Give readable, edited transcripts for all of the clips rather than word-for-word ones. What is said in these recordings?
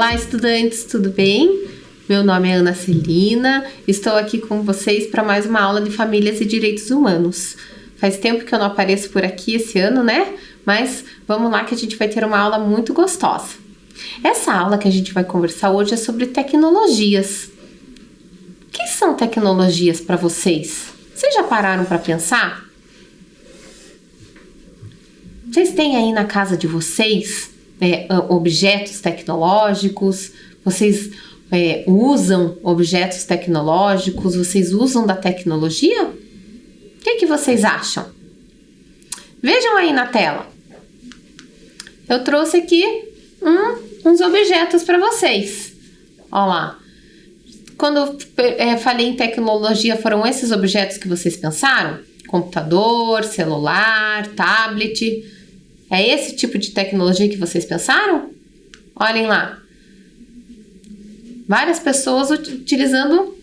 Olá, estudantes, tudo bem? Meu nome é Ana Celina, estou aqui com vocês para mais uma aula de Famílias e Direitos Humanos. Faz tempo que eu não apareço por aqui esse ano, né? Mas vamos lá que a gente vai ter uma aula muito gostosa. Essa aula que a gente vai conversar hoje é sobre tecnologias. O que são tecnologias para vocês? Vocês já pararam para pensar? Vocês têm aí na casa de vocês objetos tecnológicos? Vocês usam objetos tecnológicos? Vocês usam da tecnologia? O que vocês acham? Vejam aí na tela. Eu trouxe aqui uns objetos para vocês. Olha lá. Quando eu falei em tecnologia, foram esses objetos que vocês pensaram? Computador, celular, tablet. É esse tipo de tecnologia que vocês pensaram? Olhem lá. Várias pessoas utilizando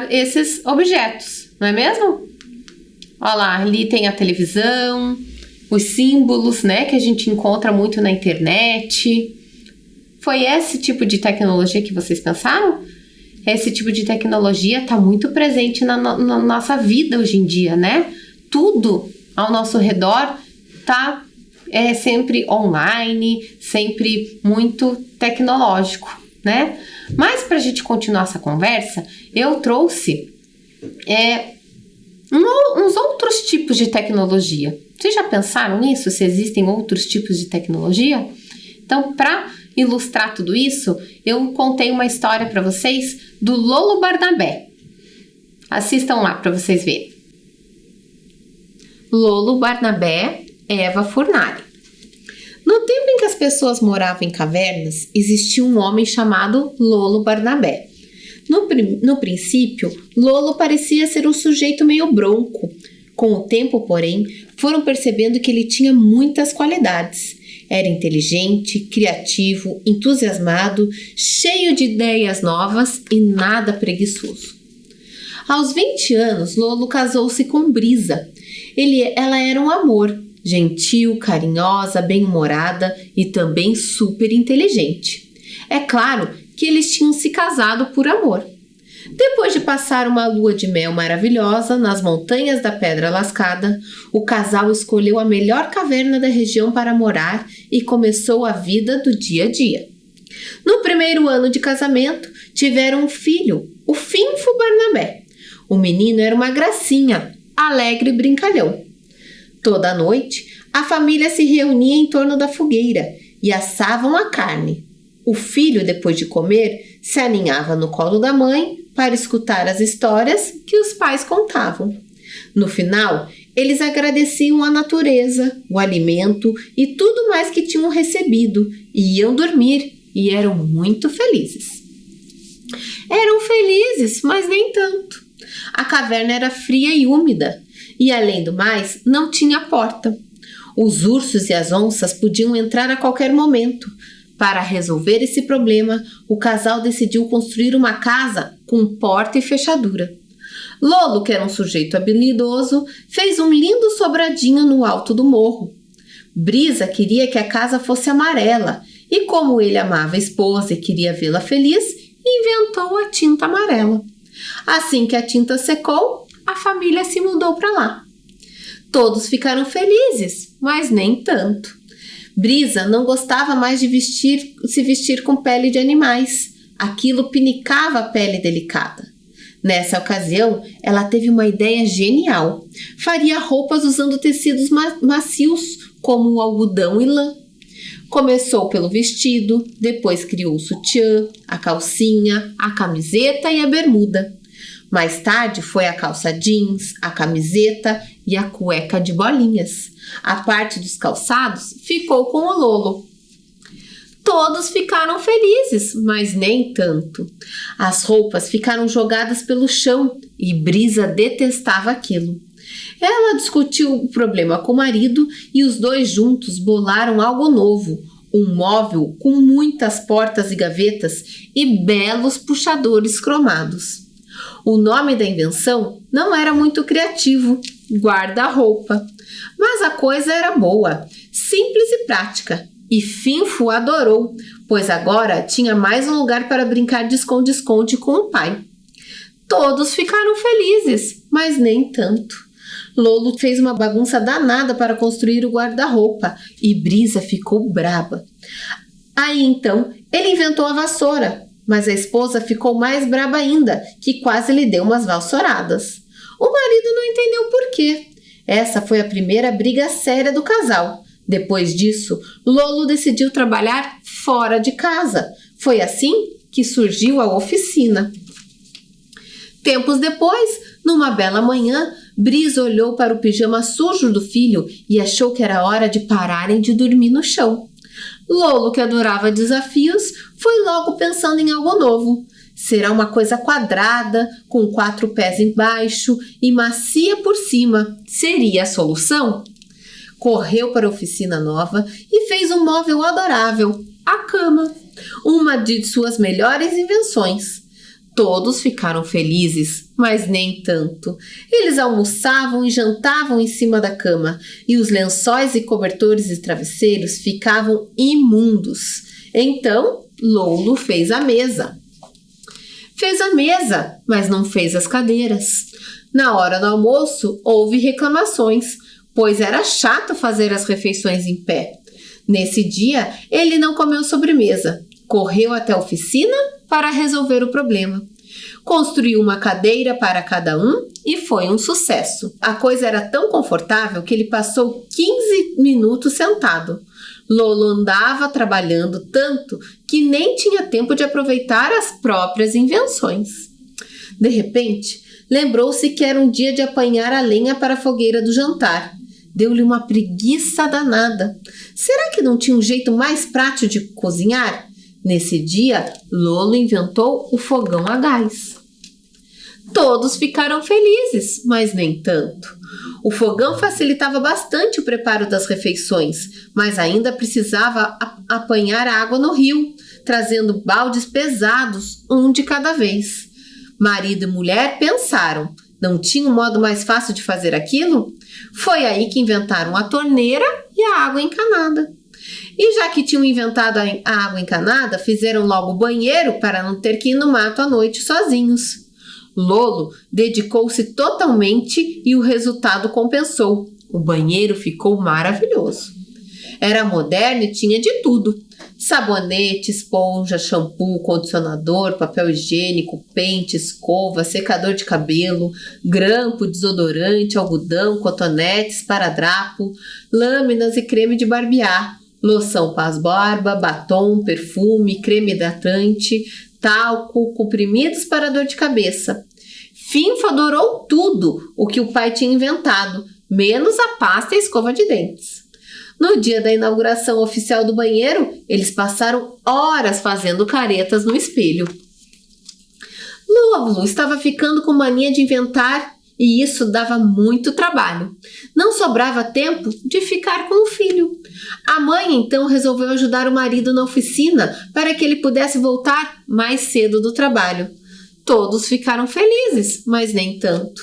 esses objetos, não é mesmo? Olha lá, ali tem a televisão, os símbolos, né, que a gente encontra muito na internet. Foi esse tipo de tecnologia que vocês pensaram? Esse tipo de tecnologia está muito presente na nossa vida hoje em dia, né? Tudo ao nosso redor está sempre online, sempre muito tecnológico, né? Mas para a gente continuar essa conversa, eu trouxe uns outros tipos de tecnologia. Vocês já pensaram nisso? Se existem outros tipos de tecnologia? Então, para ilustrar tudo isso, eu contei uma história para vocês do Lolo Barnabé. Assistam lá para vocês verem. Lolo Barnabé, Eva Furnari. No tempo em que as pessoas moravam em cavernas, existia um homem chamado Lolo Barnabé. No princípio, Lolo parecia ser um sujeito meio bronco. Com o tempo, porém, foram percebendo que ele tinha muitas qualidades. Era inteligente, criativo, entusiasmado, cheio de ideias novas e nada preguiçoso. Aos 20 anos, Lolo casou-se com Brisa. Ela era um amor, gentil, carinhosa, bem-humorada e também super inteligente. É claro que eles tinham se casado por amor. Depois de passar uma lua de mel maravilhosa nas montanhas da Pedra Lascada, o casal escolheu a melhor caverna da região para morar e começou a vida do dia a dia. No primeiro ano de casamento, tiveram um filho, o Finfo Barnabé. O menino era uma gracinha, alegre e brincalhão. Toda noite, a família se reunia em torno da fogueira e assavam a carne. O filho, depois de comer, se aninhava no colo da mãe para escutar as histórias que os pais contavam. No final, eles agradeciam a natureza, o alimento e tudo mais que tinham recebido e iam dormir e eram muito felizes. Eram felizes, mas nem tanto. A caverna era fria e úmida e, além do mais, não tinha porta. Os ursos e as onças podiam entrar a qualquer momento. Para resolver esse problema, o casal decidiu construir uma casa com porta e fechadura. Lolo, que era um sujeito habilidoso, fez um lindo sobradinho no alto do morro. Brisa queria que a casa fosse amarela e, como ele amava a esposa e queria vê-la feliz, inventou a tinta amarela. Assim que a tinta secou, a família se mudou para lá. Todos ficaram felizes, mas nem tanto. Brisa não gostava mais de se vestir com pele de animais. Aquilo pinicava a pele delicada. Nessa ocasião, ela teve uma ideia genial. Faria roupas usando tecidos macios, como o algodão e lã. Começou pelo vestido, depois criou o sutiã, a calcinha, a camiseta e a bermuda. Mais tarde foi a calça jeans, a camiseta e a cueca de bolinhas. A parte dos calçados ficou com o Lolo. Todos ficaram felizes, mas nem tanto. As roupas ficaram jogadas pelo chão e Brisa detestava aquilo. Ela discutiu o problema com o marido e os dois juntos bolaram algo novo, um móvel com muitas portas e gavetas e belos puxadores cromados. O nome da invenção não era muito criativo, guarda-roupa, mas a coisa era boa, simples e prática. E Finfo adorou, pois agora tinha mais um lugar para brincar de esconde-esconde com o pai. Todos ficaram felizes, mas nem tanto. Lolo fez uma bagunça danada para construir o guarda-roupa e Brisa ficou braba. Aí então ele inventou a vassoura, mas a esposa ficou mais braba ainda, que quase lhe deu umas vassouradas. O marido não entendeu por quê. Essa foi a primeira briga séria do casal. Depois disso, Lolo decidiu trabalhar fora de casa. Foi assim que surgiu a oficina. Tempos depois, numa bela manhã, Brisa olhou para o pijama sujo do filho e achou que era hora de pararem de dormir no chão. Lolo, que adorava desafios, foi logo pensando em algo novo. Será uma coisa quadrada, com 4 pés embaixo e macia por cima. Seria a solução? Correu para a oficina nova e fez um móvel adorável, a cama, uma de suas melhores invenções. Todos ficaram felizes, mas nem tanto. Eles almoçavam e jantavam em cima da cama, e os lençóis e cobertores e travesseiros ficavam imundos. Então, Lolo fez a mesa. Fez a mesa, mas não fez as cadeiras. Na hora do almoço, houve reclamações, pois era chato fazer as refeições em pé. Nesse dia, ele não comeu sobremesa. Correu até a oficina para resolver o problema. Construiu uma cadeira para cada um e foi um sucesso. A coisa era tão confortável que ele passou 15 minutos sentado. Lolo andava trabalhando tanto que nem tinha tempo de aproveitar as próprias invenções. De repente, lembrou-se que era um dia de apanhar a lenha para a fogueira do jantar. Deu-lhe uma preguiça danada. Será que não tinha um jeito mais prático de cozinhar? Nesse dia, Lolo inventou o fogão a gás. Todos ficaram felizes, mas nem tanto. O fogão facilitava bastante o preparo das refeições, mas ainda precisava apanhar água no rio, trazendo baldes pesados, um de cada vez. Marido e mulher pensaram, não tinha um modo mais fácil de fazer aquilo? Foi aí que inventaram a torneira e a água encanada. E já que tinham inventado a água encanada, fizeram logo o banheiro para não ter que ir no mato à noite sozinhos. Lolo dedicou-se totalmente e o resultado compensou. O banheiro ficou maravilhoso. Era moderno e tinha de tudo. Sabonete, esponja, shampoo, condicionador, papel higiênico, pente, escova, secador de cabelo, grampo, desodorante, algodão, cotonetes, esparadrapo, lâminas e creme de barbear, loção pás-barba, batom, perfume, creme hidratante, talco, comprimidos para dor de cabeça. Finfo adorou tudo o que o pai tinha inventado, menos a pasta e a escova de dentes. No dia da inauguração oficial do banheiro, eles passaram horas fazendo caretas no espelho. Lolo estava ficando com mania de inventar e isso dava muito trabalho. Não sobrava tempo de ficar com o filho. A mãe então resolveu ajudar o marido na oficina para que ele pudesse voltar mais cedo do trabalho. Todos ficaram felizes, mas nem tanto.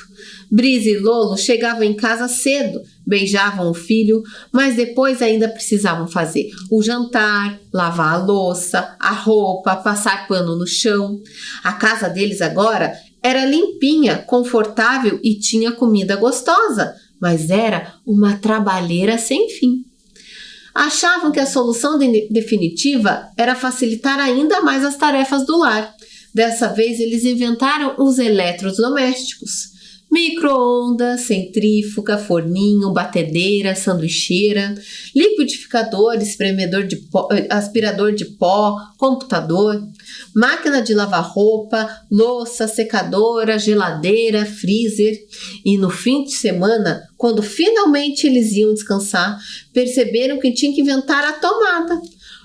Brisa e Lolo chegavam em casa cedo, beijavam o filho, mas depois ainda precisavam fazer o jantar, lavar a louça, a roupa, passar pano no chão. A casa deles agora era limpinha, confortável e tinha comida gostosa, mas era uma trabalheira sem fim. Achavam que a solução definitiva era facilitar ainda mais as tarefas do lar. Dessa vez eles inventaram os eletrodomésticos. Micro-ondas, centrífuga, forninho, batedeira, sanduicheira, liquidificador, espremedor de pó, aspirador de pó, computador, máquina de lavar roupa, louça, secadora, geladeira, freezer. E no fim de semana, quando finalmente eles iam descansar, perceberam que tinham que inventar a tomada.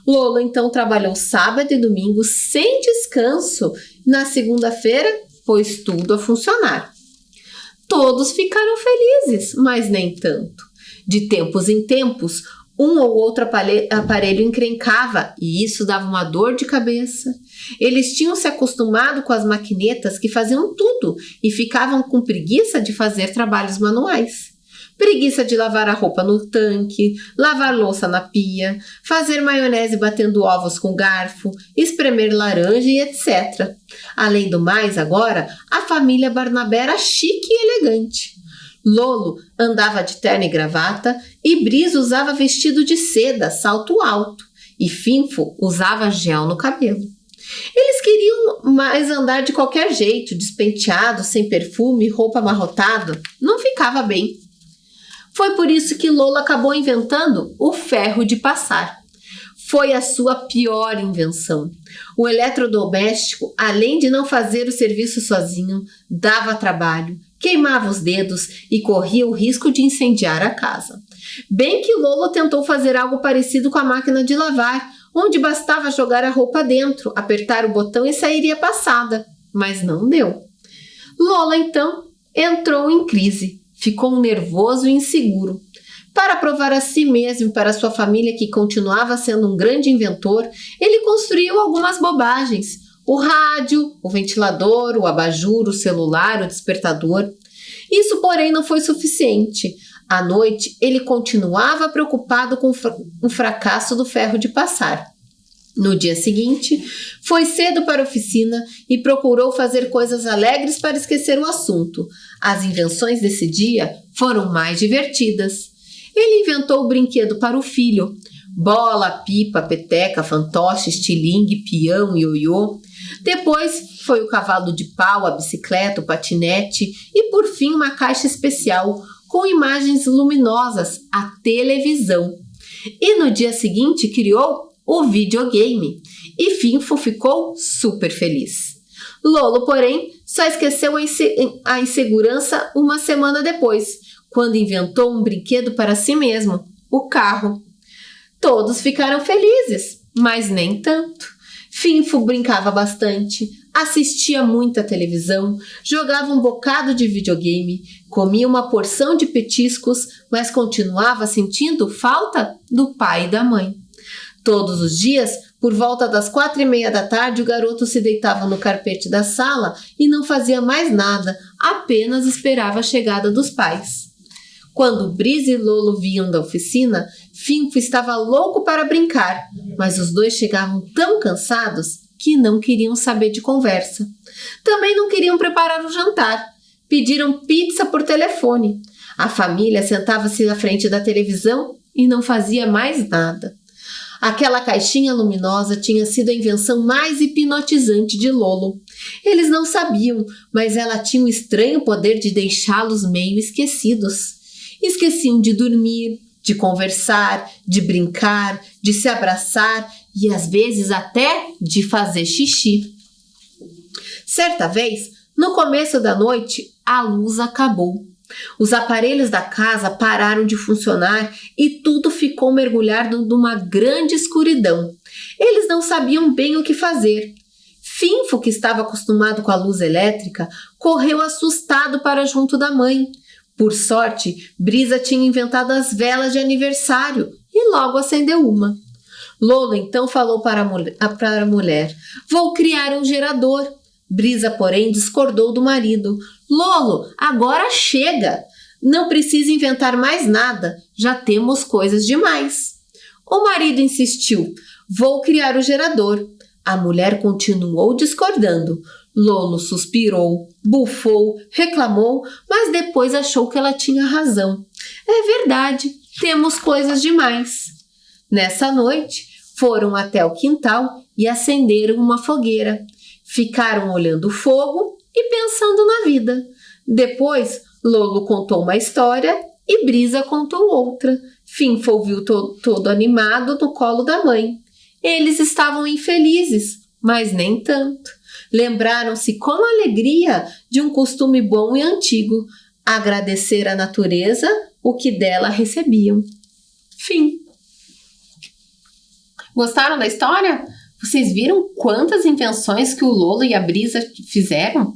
Lolo então trabalhou sábado e domingo sem descanso. Na segunda-feira, pôs tudo a funcionar. Todos ficaram felizes, mas nem tanto. De tempos em tempos, um ou outro aparelho encrencava e isso dava uma dor de cabeça. Eles tinham se acostumado com as maquinetas que faziam tudo e ficavam com preguiça de fazer trabalhos manuais. preguiça de lavar a roupa no tanque, lavar louça na pia, fazer maionese batendo ovos com garfo, espremer laranja e etc. Além do mais, agora, a família Barnabé era chique e elegante. Lolo andava de terno e gravata e Brisa usava vestido de seda, salto alto, e Finfo usava gel no cabelo. Eles queriam mais andar de qualquer jeito, despenteado, sem perfume, roupa amarrotada. Não ficava bem. Foi por isso que Lolo acabou inventando o ferro de passar. Foi a sua pior invenção. O eletrodoméstico, além de não fazer o serviço sozinho, dava trabalho, queimava os dedos e corria o risco de incendiar a casa. Bem que Lolo tentou fazer algo parecido com a máquina de lavar, onde bastava jogar a roupa dentro, apertar o botão e sairia passada, mas não deu. Lolo, então, entrou em crise, ficou nervoso e inseguro. Para provar a si mesmo e para sua família que continuava sendo um grande inventor, ele construiu algumas bobagens: o rádio, o ventilador, o abajur, o celular, o despertador. Isso, porém, não foi suficiente. À noite, ele continuava preocupado com o fracasso do ferro de passar. No dia seguinte, foi cedo para a oficina e procurou fazer coisas alegres para esquecer o assunto. As invenções desse dia foram mais divertidas. Ele inventou o brinquedo para o filho: bola, pipa, peteca, fantoche, estilingue, peão, ioiô. Depois foi o cavalo de pau, a bicicleta, o patinete e, por fim, uma caixa especial com imagens luminosas, a televisão. E no dia seguinte criou o videogame. E Finfo ficou super feliz. Lolo, porém, só esqueceu a insegurança uma semana depois, quando inventou um brinquedo para si mesmo, o carro. Todos ficaram felizes, mas nem tanto. Finfo brincava bastante, assistia muita televisão, jogava um bocado de videogame, comia uma porção de petiscos, mas continuava sentindo falta do pai e da mãe. Todos os dias, por volta das 4:30 da tarde, o garoto se deitava no carpete da sala e não fazia mais nada, apenas esperava a chegada dos pais. Quando Brisa e Lolo vinham da oficina, Finfo estava louco para brincar, mas os dois chegavam tão cansados que não queriam saber de conversa. Também não queriam preparar o jantar. Pediram pizza por telefone. A família sentava-se na frente da televisão e não fazia mais nada. Aquela caixinha luminosa tinha sido a invenção mais hipnotizante de Lolo. Eles não sabiam, mas ela tinha o estranho poder de deixá-los meio esquecidos. Esqueciam de dormir, de conversar, de brincar, de se abraçar e às vezes até de fazer xixi. Certa vez, no começo da noite, a luz acabou. Os aparelhos da casa pararam de funcionar e tudo ficou mergulhado numa grande escuridão. Eles não sabiam bem o que fazer. Finfo, que estava acostumado com a luz elétrica, correu assustado para junto da mãe. Por sorte, Brisa tinha inventado as velas de aniversário e logo acendeu uma. Lolo então falou para a mulher: "Vou criar um gerador." Brisa, porém, discordou do marido. "Lolo, agora chega! Não precisa inventar mais nada, já temos coisas demais." O marido insistiu: "Vou criar o gerador." A mulher continuou discordando. Lolo suspirou, bufou, reclamou, mas depois achou que ela tinha razão. "É verdade, temos coisas demais." Nessa noite, foram até o quintal e acenderam uma fogueira. Ficaram olhando o fogo e pensando na vida. Depois, Lolo contou uma história e Brisa contou outra. Finfo ouviu todo animado no colo da mãe. Eles estavam infelizes, mas nem tanto. Lembraram-se com alegria de um costume bom e antigo: agradecer à natureza o que dela recebiam. Fim. Gostaram da história? Vocês viram quantas invenções que o Lolo e a Brisa fizeram?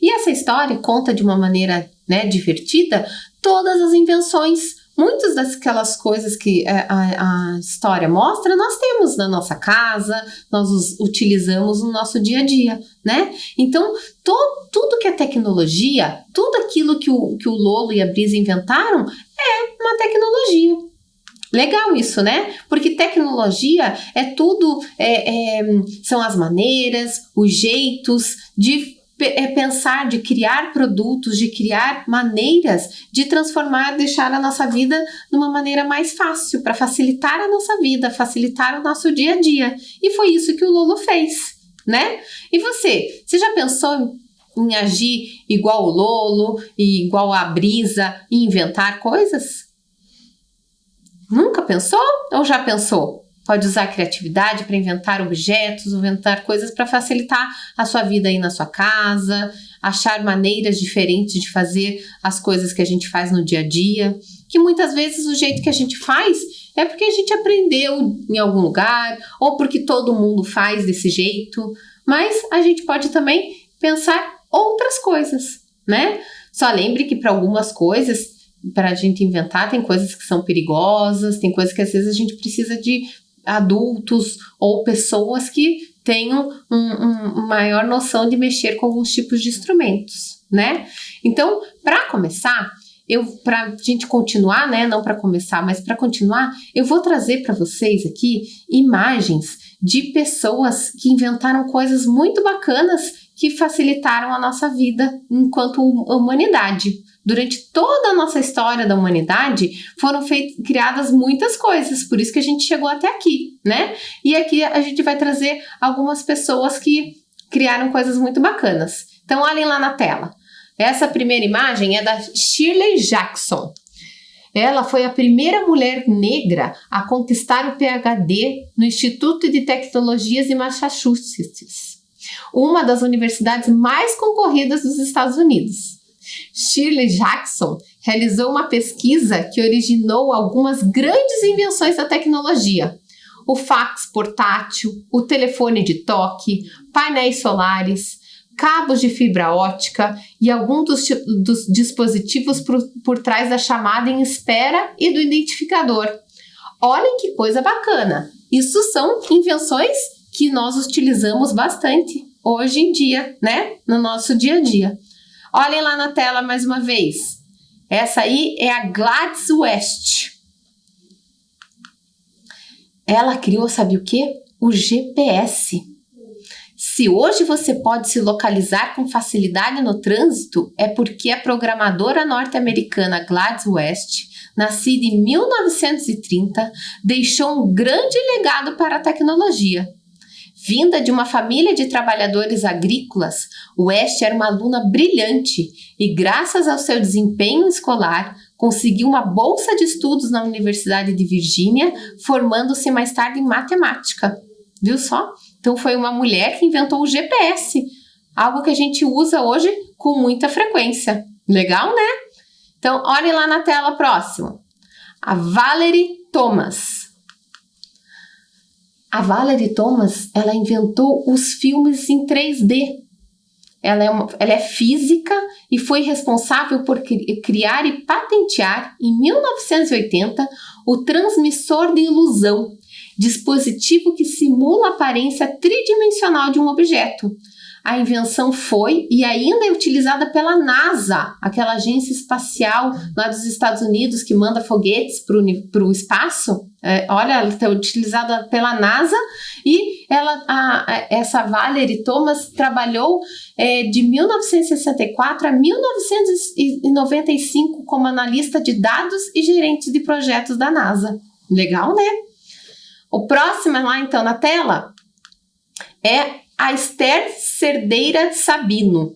E essa história conta de uma maneira, divertida todas as invenções, muitas daquelas coisas que a história mostra, nós temos na nossa casa, nós utilizamos no nosso dia a dia, né? Então, tudo que é tecnologia, tudo aquilo que o Lolo e a Brisa inventaram é uma tecnologia. Legal isso, né? Porque tecnologia é tudo, são as maneiras, os jeitos de pensar, de criar produtos, de criar maneiras de transformar, deixar a nossa vida de uma maneira mais fácil, para facilitar a nossa vida, facilitar o nosso dia a dia. E foi isso que o Lolo fez, né? E você já pensou em agir igual o Lolo, e igual a Brisa, e inventar coisas? Nunca pensou ou já pensou? Pode usar a criatividade para inventar objetos, inventar coisas para facilitar a sua vida aí na sua casa, achar maneiras diferentes de fazer as coisas que a gente faz no dia a dia, que muitas vezes o jeito que a gente faz é porque a gente aprendeu em algum lugar, ou porque todo mundo faz desse jeito, mas a gente pode também pensar outras coisas, né? Só lembre que para algumas coisas, para a gente inventar, tem coisas que são perigosas, tem coisas que às vezes a gente precisa de adultos ou pessoas que tenham uma maior noção de mexer com alguns tipos de instrumentos, né? Então, para começar, para a gente continuar, né? Não para começar, mas para continuar, eu vou trazer para vocês aqui imagens de pessoas que inventaram coisas muito bacanas que facilitaram a nossa vida enquanto humanidade. Durante toda a nossa história da humanidade, foram criadas muitas coisas, por isso que a gente chegou até aqui, né? E aqui a gente vai trazer algumas pessoas que criaram coisas muito bacanas. Então, olhem lá na tela. Essa primeira imagem é da Shirley Jackson. Ela foi a primeira mulher negra a conquistar o PhD no Instituto de Tecnologias de Massachusetts, uma das universidades mais concorridas dos Estados Unidos. Shirley Jackson realizou uma pesquisa que originou algumas grandes invenções da tecnologia: o fax portátil, o telefone de toque, painéis solares, cabos de fibra ótica e alguns dos dispositivos por trás da chamada em espera e do identificador. Olhem que coisa bacana! Isso são invenções que nós utilizamos bastante hoje em dia, né? No nosso dia a dia. Olhem lá na tela mais uma vez. Essa aí é a Gladys West. Ela criou, sabe o quê? O GPS. Se hoje você pode se localizar com facilidade no trânsito, é porque a programadora norte-americana Gladys West, nascida em 1930, deixou um grande legado para a tecnologia. Vinda de uma família de trabalhadores agrícolas, West era uma aluna brilhante e, graças ao seu desempenho escolar, conseguiu uma bolsa de estudos na Universidade de Virgínia, formando-se mais tarde em matemática. Viu só? Então foi uma mulher que inventou o GPS, algo que a gente usa hoje com muita frequência. Legal, né? Então, olhem lá na tela próxima. A Valerie Thomas. A Valerie Thomas, ela inventou os filmes em 3D. Ela é física e foi responsável por criar e patentear, em 1980, o transmissor de ilusão, dispositivo que simula a aparência tridimensional de um objeto. A invenção foi e ainda é utilizada pela NASA, aquela agência espacial lá dos Estados Unidos que manda foguetes para o espaço. Olha, ela está utilizada pela NASA e essa Valerie Thomas trabalhou de 1964 a 1995 como analista de dados e gerente de projetos da NASA. Legal, né? O próximo lá então na tela é a Esther Cerdeira Sabino.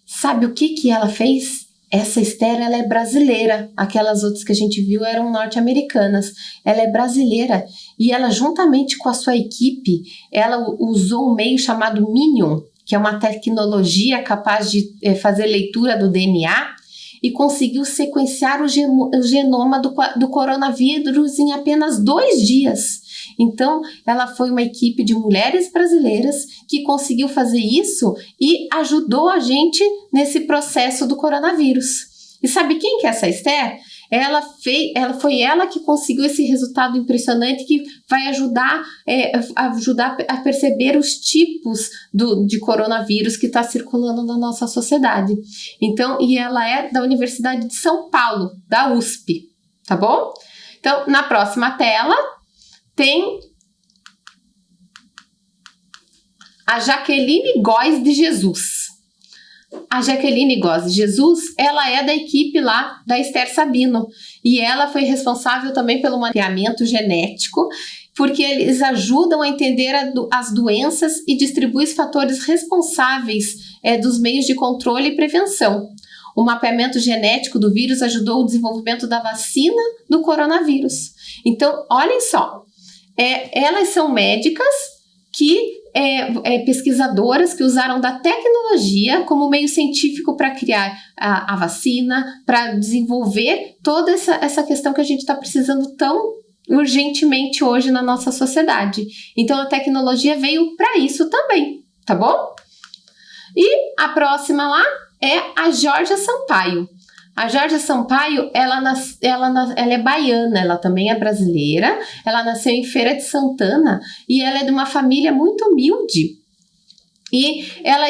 Sabe o que ela fez? Essa Esther, ela é brasileira. Aquelas outras que a gente viu eram norte-americanas. Ela é brasileira e ela, juntamente com a sua equipe, ela usou um meio chamado Minion, que é uma tecnologia capaz de fazer leitura do DNA, e conseguiu sequenciar o genoma do coronavírus em apenas 2 dias. Então, ela foi uma equipe de mulheres brasileiras que conseguiu fazer isso e ajudou a gente nesse processo do coronavírus. E sabe quem que é essa Esther? Foi ela que conseguiu esse resultado impressionante que vai ajudar a perceber os tipos de coronavírus que está circulando na nossa sociedade. Então, e ela é da Universidade de São Paulo, da USP, tá bom? Então, na próxima tela tem a Jaqueline Góes de Jesus. A Jaqueline Góes de Jesus, ela é da equipe lá da Esther Sabino e ela foi responsável também pelo mapeamento genético, porque eles ajudam a entender as doenças e distribuem os fatores responsáveis dos meios de controle e prevenção. O mapeamento genético do vírus ajudou o desenvolvimento da vacina do coronavírus. Então, olhem só, elas são médicas que pesquisadoras que usaram da tecnologia como meio científico para criar a vacina, para desenvolver toda essa questão que a gente está precisando tão urgentemente hoje na nossa sociedade. Então, a tecnologia veio para isso também, tá bom? E a próxima lá é a Georgia Sampaio. A Georgia Sampaio, ela é baiana, ela também é brasileira, ela nasceu em Feira de Santana e ela é de uma família muito humilde. E ela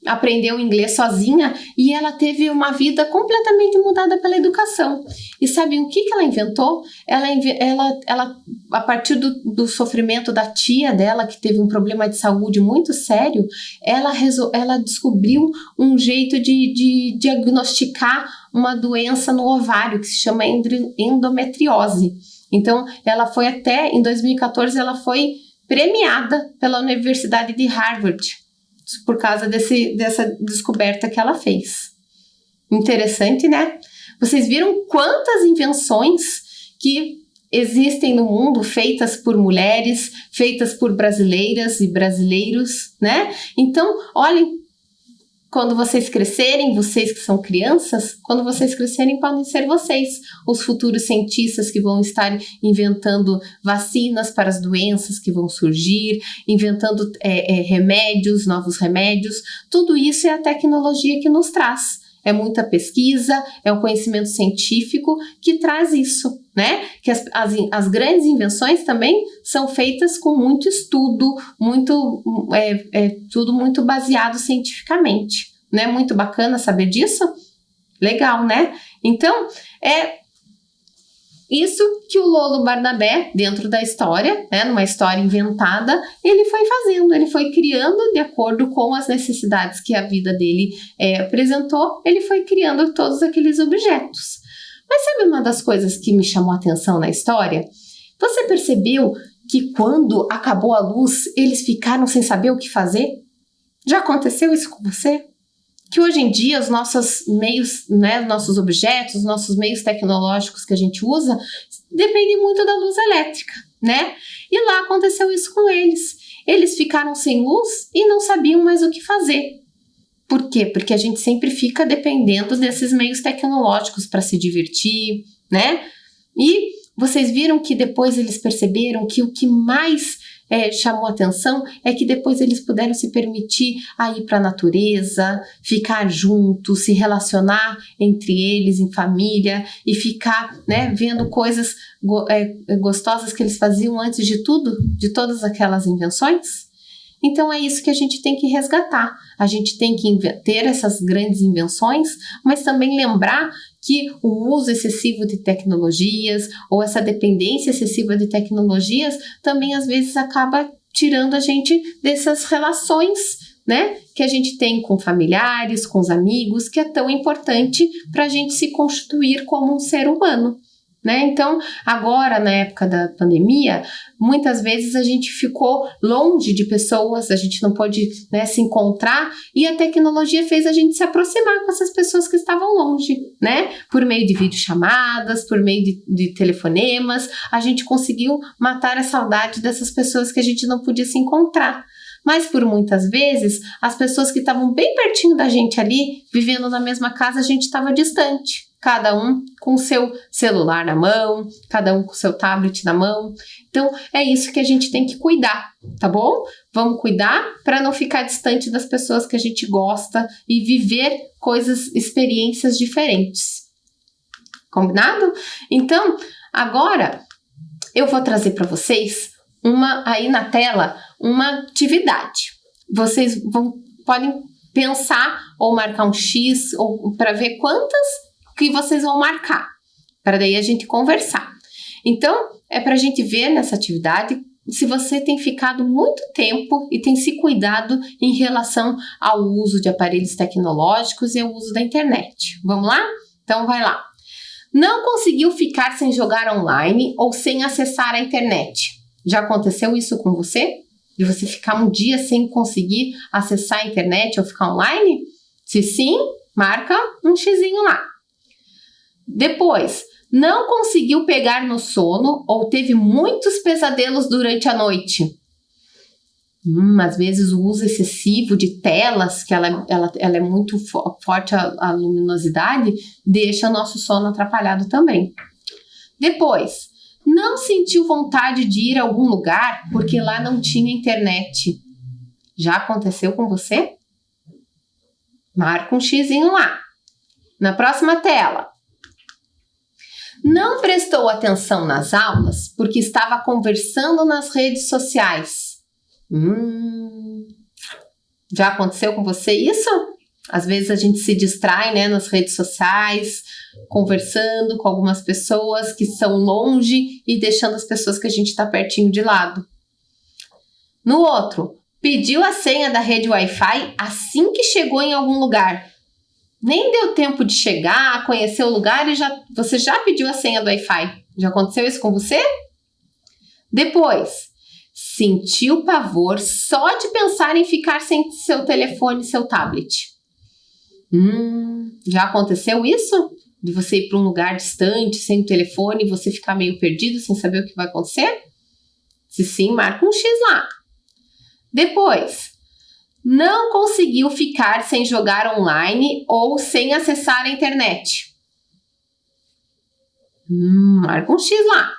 aprendeu inglês sozinha e ela teve uma vida completamente mudada pela educação. E sabe o que ela inventou? Ela a partir do sofrimento da tia dela, que teve um problema de saúde muito sério, ela descobriu um jeito de diagnosticar uma doença no ovário, que se chama endometriose. Então, em 2014, ela foi premiada pela Universidade de Harvard, por causa dessa descoberta que ela fez. Interessante, né? Vocês viram quantas invenções que existem no mundo, feitas por mulheres, feitas por brasileiras e brasileiros, né? Então, olhem, quando vocês crescerem, vocês que são crianças, quando vocês crescerem podem ser vocês, os futuros cientistas que vão estar inventando vacinas para as doenças que vão surgir, inventando remédios, novos remédios. Tudo isso é a tecnologia que nos traz. É muita pesquisa, é um conhecimento científico que traz isso, né? Que as grandes invenções também são feitas com muito estudo, tudo muito baseado cientificamente. Não é muito bacana saber disso? Legal, né? Então, é isso que o Lolo Barnabé, dentro da história, né, numa história inventada, ele foi fazendo, ele foi criando de acordo com as necessidades que a vida dele apresentou, ele foi criando todos aqueles objetos. Mas sabe uma das coisas que me chamou a atenção na história? Você percebeu que quando acabou a luz, eles ficaram sem saber o que fazer? Já aconteceu isso com você? Que hoje em dia os nossos meios, né, nossos objetos, nossos meios tecnológicos que a gente usa, dependem muito da luz elétrica, né? E lá aconteceu isso com eles. Eles ficaram sem luz e não sabiam mais o que fazer. Por quê? Porque a gente sempre fica dependendo desses meios tecnológicos para se divertir, né? E vocês viram que depois eles perceberam que o que mais chamou atenção é que depois eles puderam se permitir a ir para a natureza, ficar juntos, se relacionar entre eles em família e ficar, né, vendo coisas gostosas que eles faziam antes de tudo, de todas aquelas invenções. Então é isso que a gente tem que resgatar. A gente tem que ter essas grandes invenções, mas também lembrar que o uso excessivo de tecnologias ou essa dependência excessiva de tecnologias também às vezes acaba tirando a gente dessas relações, né, que a gente tem com familiares, com os amigos, que é tão importante para a gente se constituir como um ser humano. Né? Então, agora, na época da pandemia, muitas vezes a gente ficou longe de pessoas, a gente não pôde, né, se encontrar, e a tecnologia fez a gente se aproximar com essas pessoas que estavam longe, né? Por meio de videochamadas, por meio de telefonemas, a gente conseguiu matar a saudade dessas pessoas que a gente não podia se encontrar. Mas por muitas vezes, as pessoas que estavam bem pertinho da gente ali, vivendo na mesma casa, a gente estava distante. cada um com seu celular na mão, cada um com seu tablet na mão. Então, é isso que a gente tem que cuidar, tá bom? Vamos cuidar para não ficar distante das pessoas que a gente gosta e viver experiências diferentes. Combinado? Então, agora eu vou trazer para vocês aí na tela uma atividade. Vocês podem pensar ou marcar um X ou para ver quantas que vocês vão marcar, para daí a gente conversar. Então, é para a gente ver nessa atividade se você tem ficado muito tempo e tem se cuidado em relação ao uso de aparelhos tecnológicos e ao uso da internet. Vamos lá? Então, vai lá. Não conseguiu ficar sem jogar online ou sem acessar a internet. Já aconteceu isso com você? De você ficar um dia sem conseguir acessar a internet ou ficar online? Se sim, marca um xizinho lá. Depois, não conseguiu pegar no sono ou teve muitos pesadelos durante a noite. Às vezes o uso excessivo de telas, que ela é muito forte a luminosidade, deixa nosso sono atrapalhado também. Depois, não sentiu vontade de ir a algum lugar porque lá não tinha internet. Já aconteceu com você? Marca um xizinho lá. Na próxima tela. Não prestou atenção nas aulas porque estava conversando nas redes sociais. Já aconteceu com você isso? Às vezes a gente se distrai, né, nas redes sociais, conversando com algumas pessoas que são longe e deixando as pessoas que a gente está pertinho de lado. No outro, pediu a senha da rede Wi-Fi assim que chegou em algum lugar. Nem deu tempo de chegar, conhecer o lugar e você já pediu a senha do Wi-Fi. Já aconteceu isso com você? Depois, sentiu pavor só de pensar em ficar sem seu telefone e seu tablet. Já aconteceu isso? De você ir para um lugar distante, sem o telefone, e você ficar meio perdido, sem saber o que vai acontecer? Se sim, marca um X lá. Depois, não conseguiu ficar sem jogar online ou sem acessar a internet. Marca um X lá.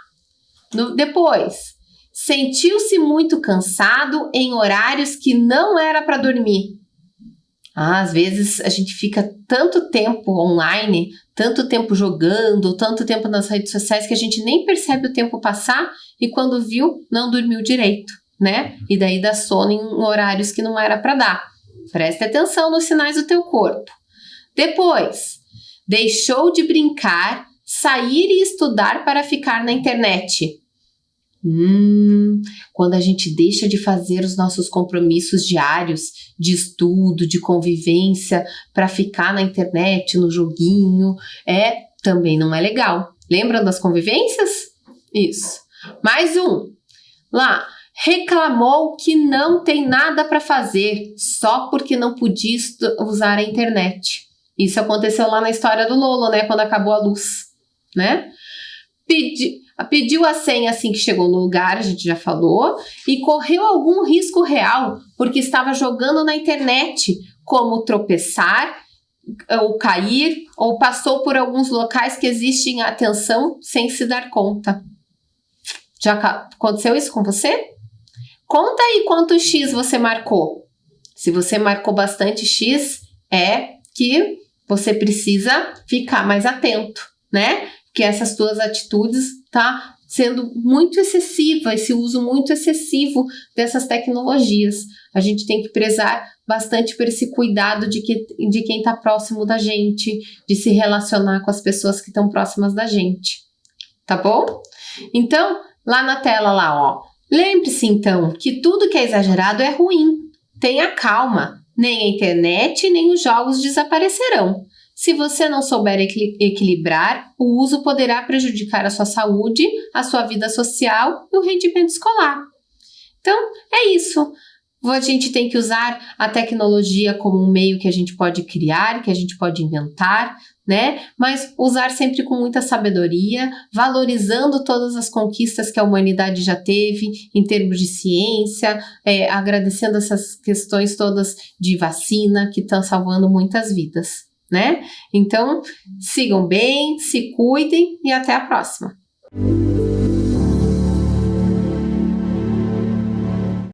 Depois, sentiu-se muito cansado em horários que não era para dormir. Às vezes a gente fica tanto tempo online, tanto tempo jogando, tanto tempo nas redes sociais que a gente nem percebe o tempo passar e quando viu, não dormiu direito, né? E daí dá sono em horários que não era para dar. Preste atenção nos sinais do teu corpo. Depois, deixou de brincar, sair e estudar para ficar na internet. Quando a gente deixa de fazer os nossos compromissos diários de estudo, de convivência, para ficar na internet, no joguinho, também não é legal. Lembram das convivências? Isso. Mais um. Lá, reclamou que não tem nada para fazer, só porque não podia usar a internet. Isso aconteceu lá na história do Lolo, né? Quando acabou a luz, né? Pediu a senha assim que chegou no lugar, a gente já falou, e correu algum risco real porque estava jogando na internet, como tropeçar, ou cair, ou passou por alguns locais que exigem atenção sem se dar conta. Já aconteceu isso com você? Conta aí quantos X você marcou. Se você marcou bastante X, é que você precisa ficar mais atento, né? Que essas tuas atitudes tá sendo muito excessiva, esse uso muito excessivo dessas tecnologias. A gente tem que prezar bastante por esse cuidado de quem está próximo da gente, de se relacionar com as pessoas que estão próximas da gente, tá bom? Então, lá na tela lá, ó, lembre-se então que tudo que é exagerado é ruim. Tenha calma, nem a internet nem os jogos desaparecerão. Se você não souber equilibrar, o uso poderá prejudicar a sua saúde, a sua vida social e o rendimento escolar. Então, é isso. A gente tem que usar a tecnologia como um meio que a gente pode criar, que a gente pode inventar, né? Mas usar sempre com muita sabedoria, valorizando todas as conquistas que a humanidade já teve em termos de ciência, agradecendo essas questões todas de vacina que estão salvando muitas vidas. né? Então, sigam bem, se cuidem e até a próxima.